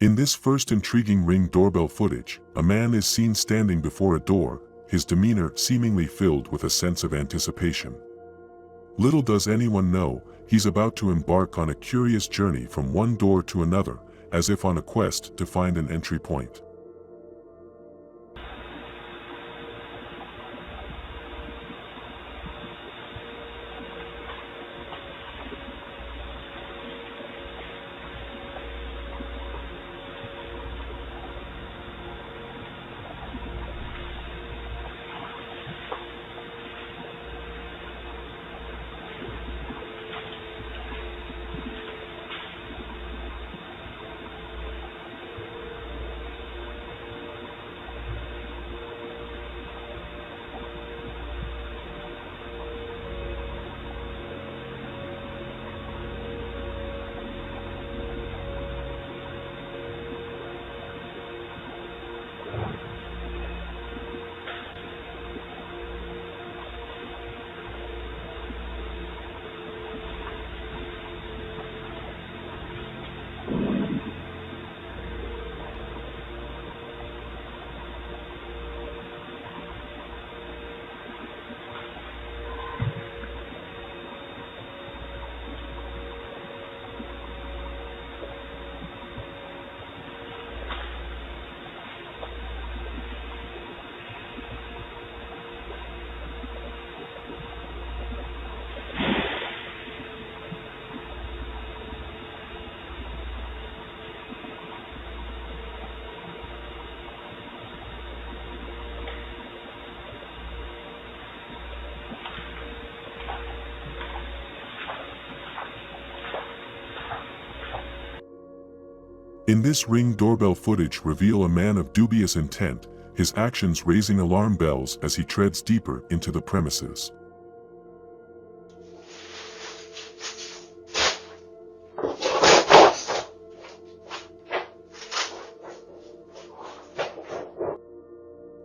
In this first intriguing Ring doorbell footage, a man is seen standing before a door, his demeanor seemingly filled with a sense of anticipation. Little does anyone know, he's about to embark on a curious journey from one door to another, as if on a quest to find an entry point. In this Ring doorbell footage reveal a man of dubious intent, his actions raising alarm bells as he treads deeper into the premises.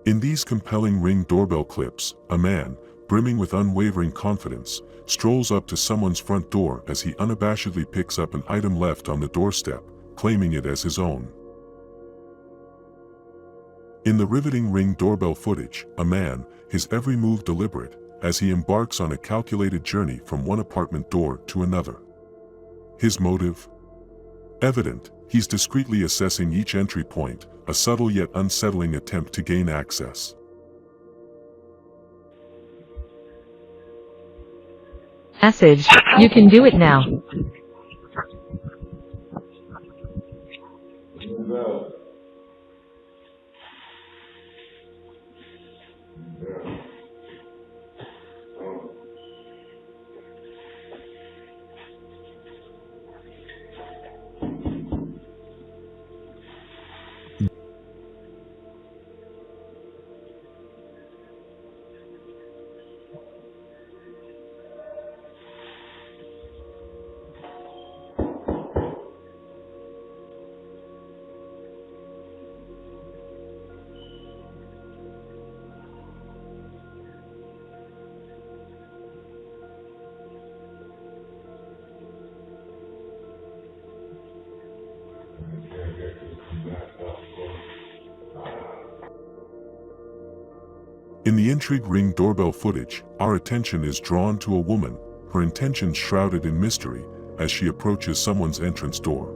In these compelling Ring doorbell clips, a man, brimming with unwavering confidence, strolls up to someone's front door as he unabashedly picks up an item left on the doorstep, claiming it as his own. In the riveting Ring doorbell footage, a man, his every move deliberate, as he embarks on a calculated journey from one apartment door to another. His motive? Evident, he's discreetly assessing each entry point, a subtle yet unsettling attempt to gain access. Message, you can do it now. In the intrigue Ring doorbell footage, our attention is drawn to a woman, her intentions shrouded in mystery, as she approaches someone's entrance door.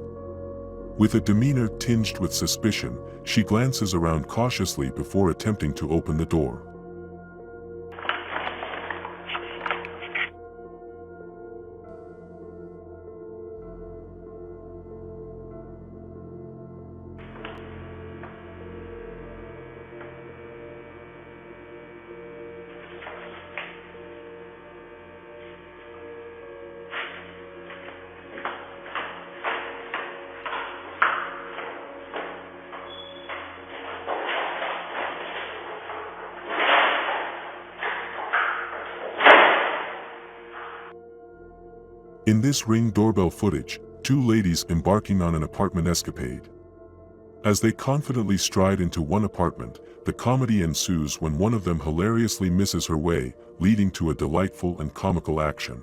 With a demeanor tinged with suspicion, she glances around cautiously before attempting to open the door. In this Ring doorbell footage, two ladies embarking on an apartment escapade. As they confidently stride into one apartment, the comedy ensues when one of them hilariously misses her way, leading to a delightful and comical action.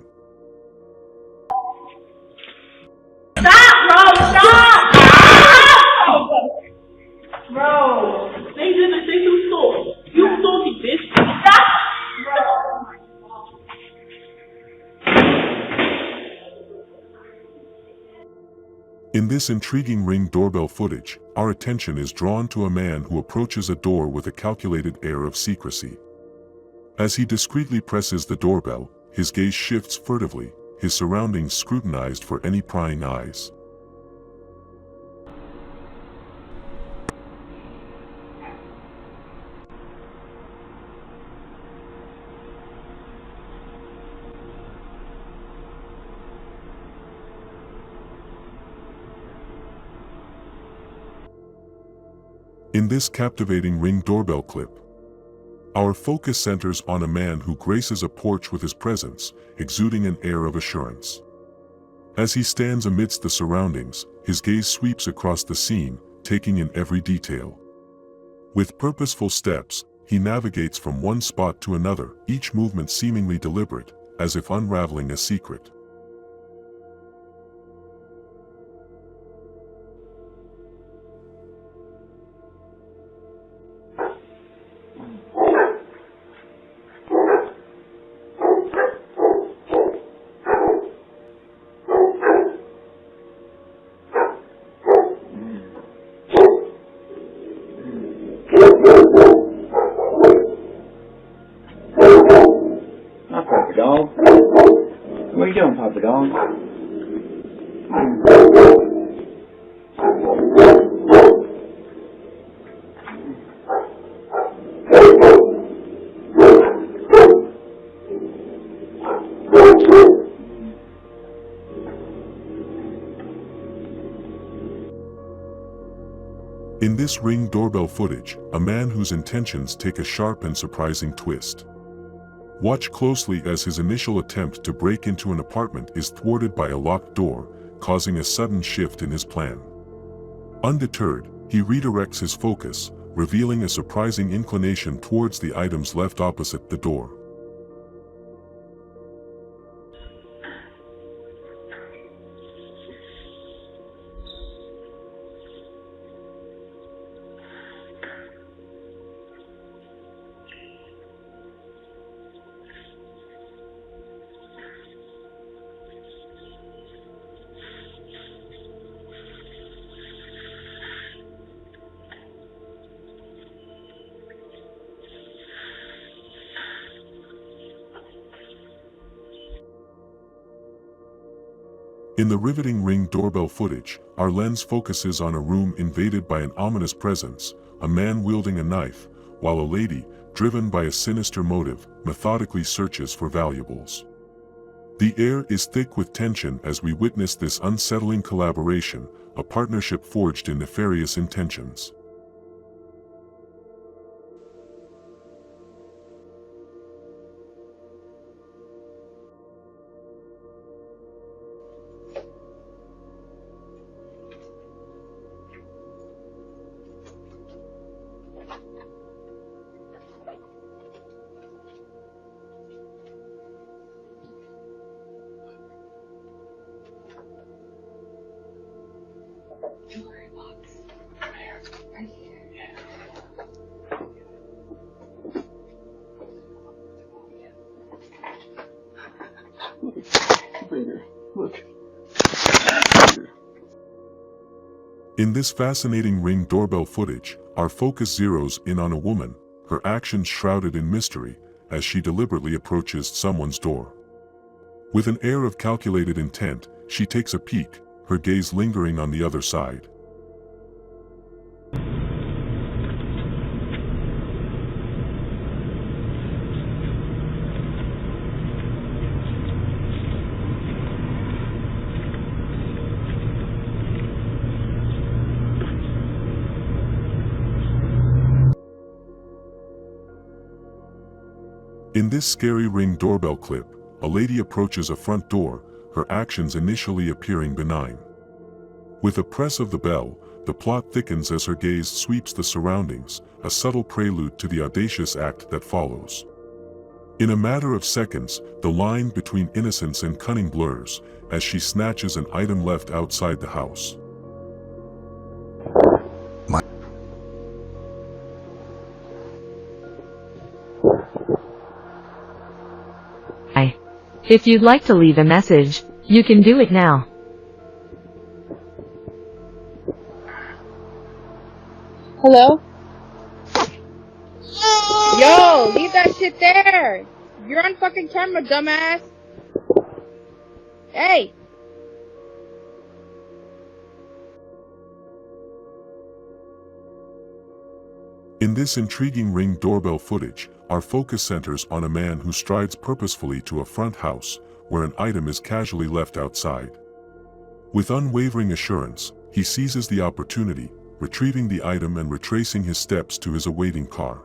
Stop, bro! Stop! In this intriguing Ring doorbell footage, our attention is drawn to a man who approaches a door with a calculated air of secrecy. As he discreetly presses the doorbell, his gaze shifts furtively, his surroundings scrutinized for any prying eyes. In this captivating Ring doorbell clip, our focus centers on a man who graces a porch with his presence, exuding an air of assurance. As he stands amidst the surroundings, his gaze sweeps across the scene, taking in every detail. With purposeful steps, he navigates from one spot to another, each movement seemingly deliberate, as if unraveling a secret. Dog. What are you doing, Papa Dog? In this Ring doorbell footage, a man whose intentions take a sharp and surprising twist. Watch closely as his initial attempt to break into an apartment is thwarted by a locked door, causing a sudden shift in his plan. Undeterred, he redirects his focus, revealing a surprising inclination towards the items left opposite the door. In the riveting Ring doorbell footage, our lens focuses on a room invaded by an ominous presence, a man wielding a knife, while a lady, driven by a sinister motive, methodically searches for valuables. The air is thick with tension as we witness this unsettling collaboration, a partnership forged in nefarious intentions. Look. In this fascinating Ring doorbell footage, our focus zeroes in on a woman, her actions shrouded in mystery, as she deliberately approaches someone's door. With an air of calculated intent, she takes a peek, her gaze lingering on the other side. In this scary Ring doorbell clip, a lady approaches a front door, her actions initially appearing benign. With a press of the bell, the plot thickens as her gaze sweeps the surroundings, a subtle prelude to the audacious act that follows. In a matter of seconds, the line between innocence and cunning blurs, as she snatches an item left outside the house. If you'd like to leave a message, you can do it now. Hello? Yo, leave that shit there. You're on fucking camera, dumbass. Hey. In this intriguing Ring doorbell footage, our focus centers on a man who strides purposefully to a front house, where an item is casually left outside. With unwavering assurance, he seizes the opportunity, retrieving the item and retracing his steps to his awaiting car.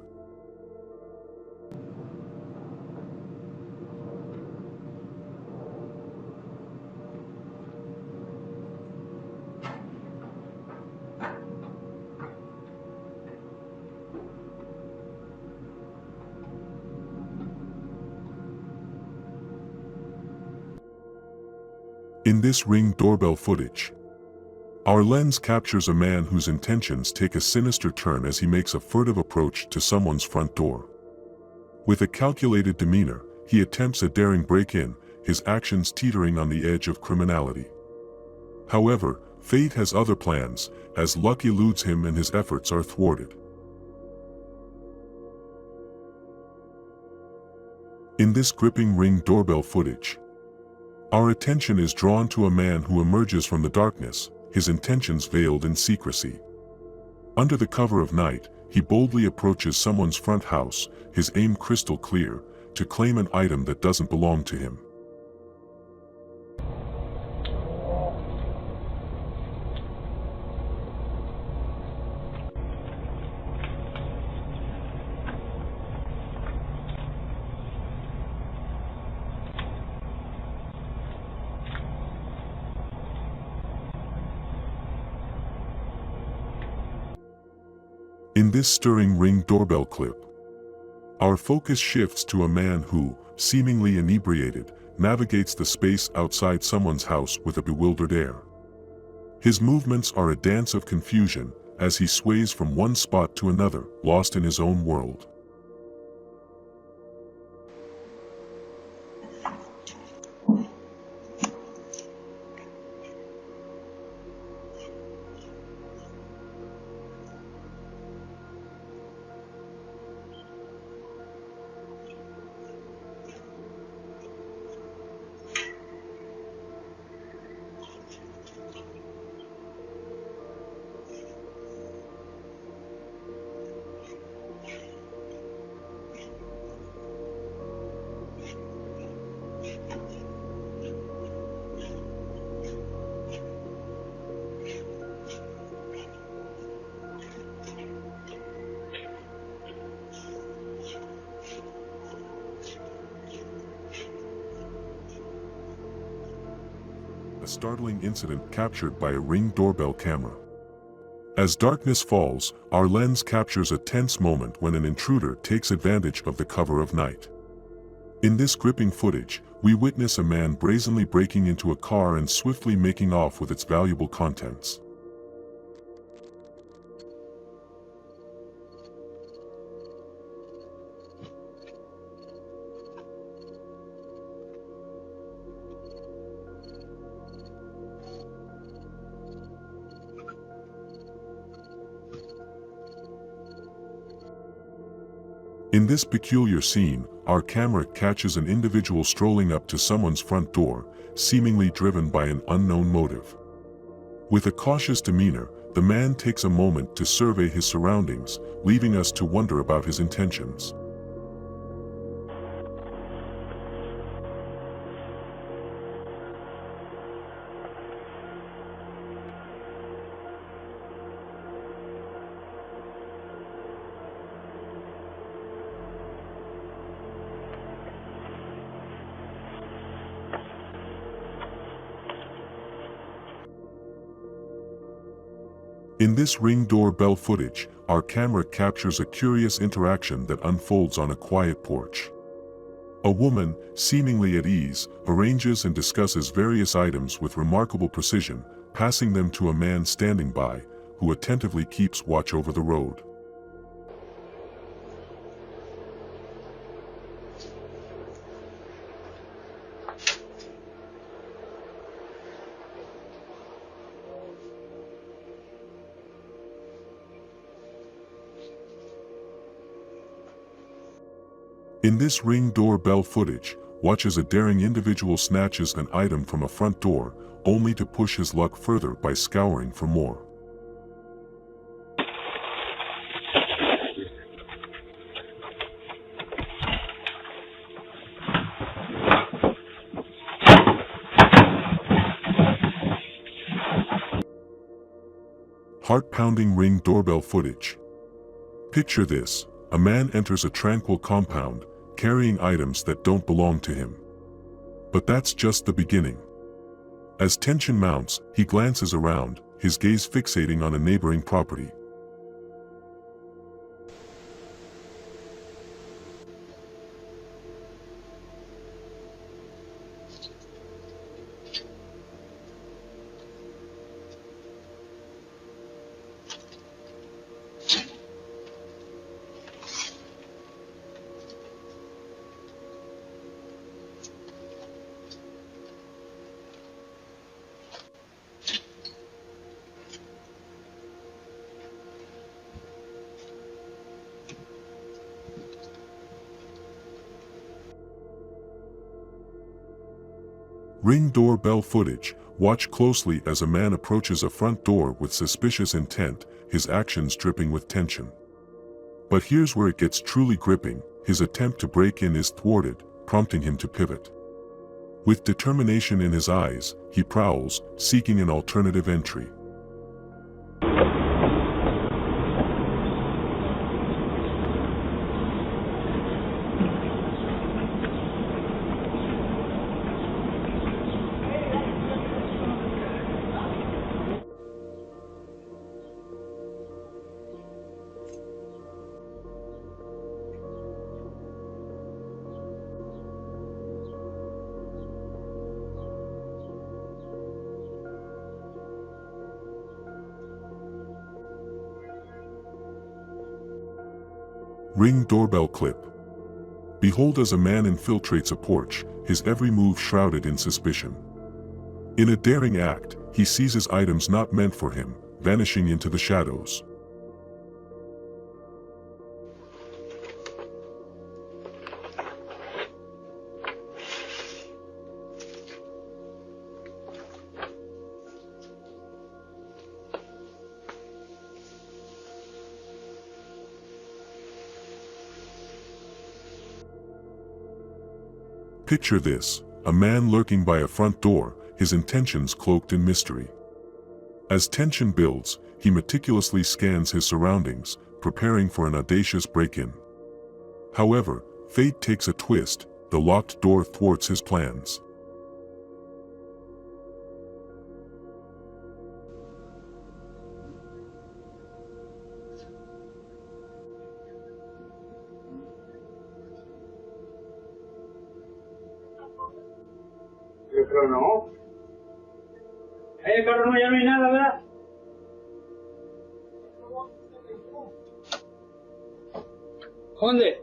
In this Ring doorbell footage, our lens captures a man whose intentions take a sinister turn as he makes a furtive approach to someone's front door. With a calculated demeanor, he attempts a daring break-in, his actions teetering on the edge of criminality. However, fate has other plans, as luck eludes him and his efforts are thwarted. In this gripping Ring doorbell footage, our attention is drawn to a man who emerges from the darkness, his intentions veiled in secrecy. Under the cover of night, he boldly approaches someone's front house, his aim crystal clear, to claim an item that doesn't belong to him. In this stirring Ring doorbell clip, our focus shifts to a man who, seemingly inebriated, navigates the space outside someone's house with a bewildered air. His movements are a dance of confusion as he sways from one spot to another, lost in his own world. A startling incident captured by a Ring doorbell camera. As darkness falls, our lens captures a tense moment when an intruder takes advantage of the cover of night. In this gripping footage, we witness a man brazenly breaking into a car and swiftly making off with its valuable contents. In this peculiar scene, our camera catches an individual strolling up to someone's front door, seemingly driven by an unknown motive. With a cautious demeanor, the man takes a moment to survey his surroundings, leaving us to wonder about his intentions. In this Ring doorbell footage, our camera captures a curious interaction that unfolds on a quiet porch. A woman, seemingly at ease, arranges and discusses various items with remarkable precision, passing them to a man standing by, who attentively keeps watch over the road. In this Ring doorbell footage, watch as a daring individual snatches an item from a front door, only to push his luck further by scouring for more. Heart-pounding Ring doorbell footage. Picture this: a man enters a tranquil compound, carrying items that don't belong to him. But that's just the beginning. As tension mounts, he glances around, his gaze fixating on a neighboring property. Ring doorbell footage. Watch closely as a man approaches a front door with suspicious intent, his actions dripping with tension. But here's where it gets truly gripping: his attempt to break in is thwarted, prompting him to pivot. With determination in his eyes, he prowls, seeking an alternative entry. Ring doorbell clip. Behold as a man infiltrates a porch, his every move shrouded in suspicion. In a daring act, he seizes items not meant for him, vanishing into the shadows. Picture this: a man lurking by a front door, his intentions cloaked in mystery. As tension builds, he meticulously scans his surroundings, preparing for an audacious break-in. However, fate takes a twist: the locked door thwarts his plans. Pero no. Ahí el carro no, ya no hay nada, ¿verdad? ¿Dónde?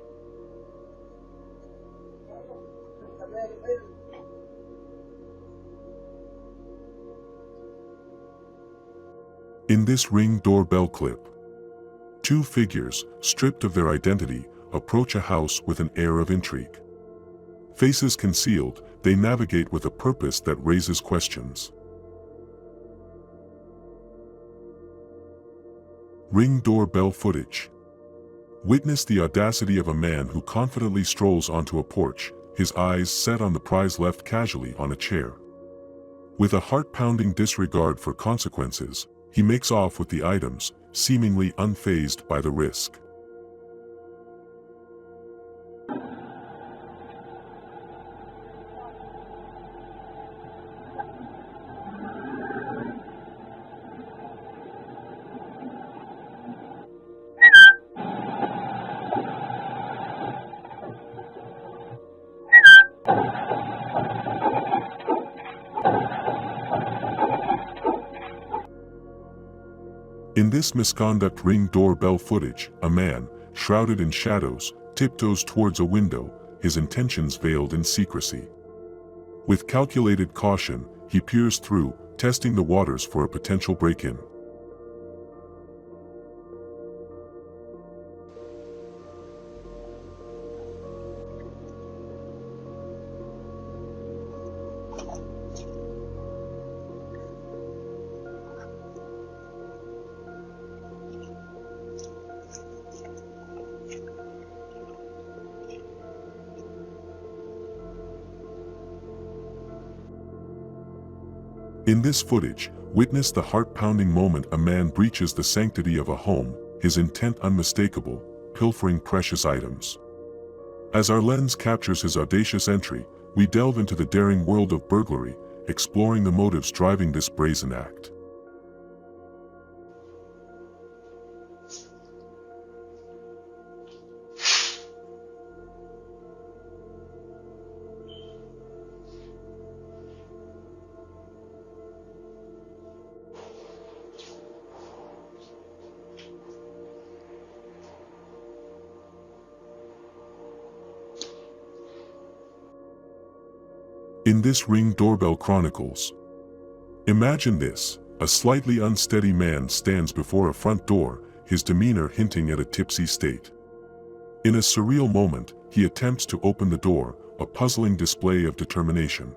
In this Ring doorbell clip, two figures, stripped of their identity, approach a house with an air of intrigue. Faces concealed, they navigate with a purpose that raises questions. Ring doorbell footage. Witness the audacity of a man who confidently strolls onto a porch, his eyes set on the prize left casually on a chair. With a heart-pounding disregard for consequences, he makes off with the items, seemingly unfazed by the risk. In this misconduct Ring doorbell footage, a man, shrouded in shadows, tiptoes towards a window, his intentions veiled in secrecy. With calculated caution, he peers through, testing the waters for a potential break-in. In this footage, witness the heart-pounding moment a man breaches the sanctity of a home, his intent unmistakable, pilfering precious items. As our lens captures his audacious entry, we delve into the daring world of burglary, exploring the motives driving this brazen act. In this Ring Doorbell Chronicles. Imagine this: a slightly unsteady man stands before a front door, his demeanor hinting at a tipsy state. In a surreal moment, he attempts to open the door, a puzzling display of determination.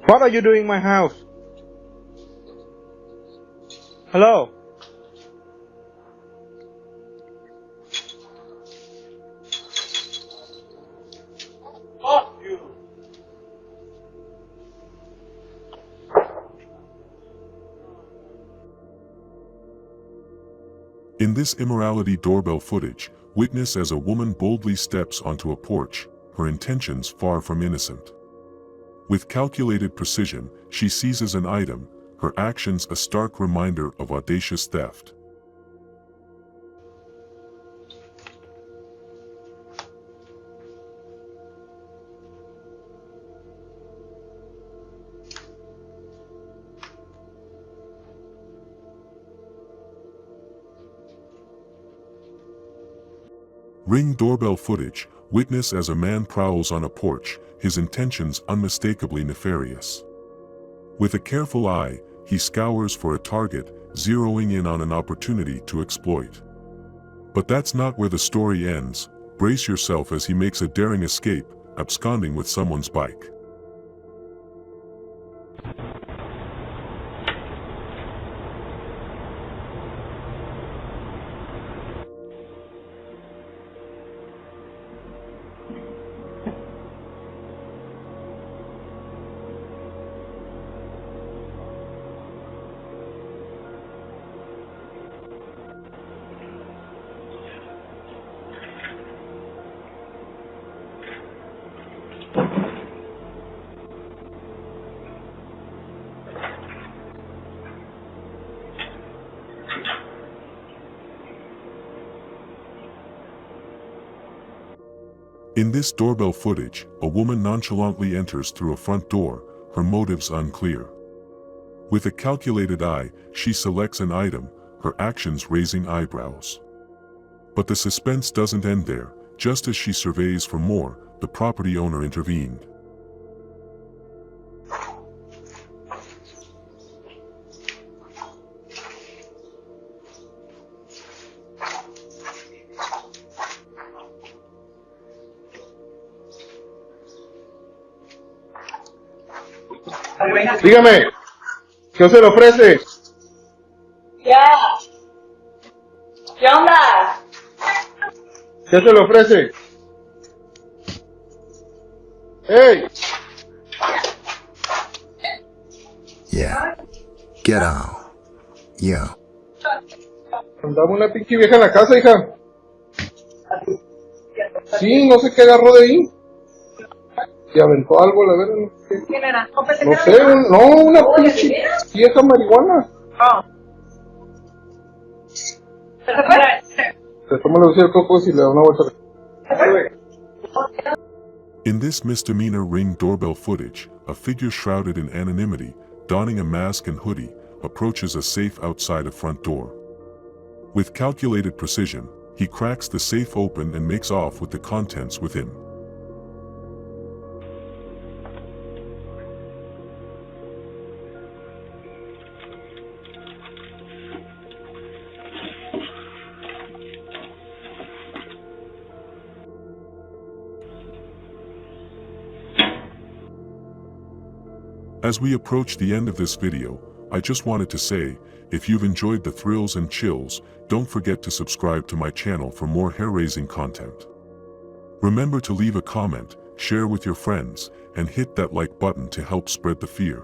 What are you doing in my house? Hello? Fuck you! In this immorality doorbell footage, witness as a woman boldly steps onto a porch, her intentions far from innocent. With calculated precision, she seizes an item, her actions a stark reminder of audacious theft. Ring doorbell footage, witness as a man prowls on a porch, his intentions unmistakably nefarious. With a careful eye, he scours for a target, zeroing in on an opportunity to exploit. But that's not where the story ends. Brace yourself as he makes a daring escape, absconding with someone's bike. In this doorbell footage, a woman nonchalantly enters through a front door, her motives unclear. With a calculated eye, she selects an item, her actions raising eyebrows. But the suspense doesn't end there. Just as she surveys for more, the property owner intervened. Dígame, ¿qué se le ofrece? Ya. ¿Qué onda? ¿Qué se le ofrece? ¡Hey! Yeah. Get out. Yo. Andaba una pinche vieja en la casa, hija. Sí, no sé qué agarró de ahí. Se aventó algo, la verdad. No sé. ¿Quién era? No sé, una pinche vieja marihuana. Se toma la lucía del coco y le da una vuelta. In this misdemeanor Ring doorbell footage, a figure shrouded in anonymity, donning a mask and hoodie, approaches a safe outside a front door. With calculated precision, he cracks the safe open and makes off with the contents within. As we approach the end of this video, I just wanted to say, if you've enjoyed the thrills and chills, don't forget to subscribe to my channel for more hair-raising content. Remember to leave a comment, share with your friends, and hit that like button to help spread the fear.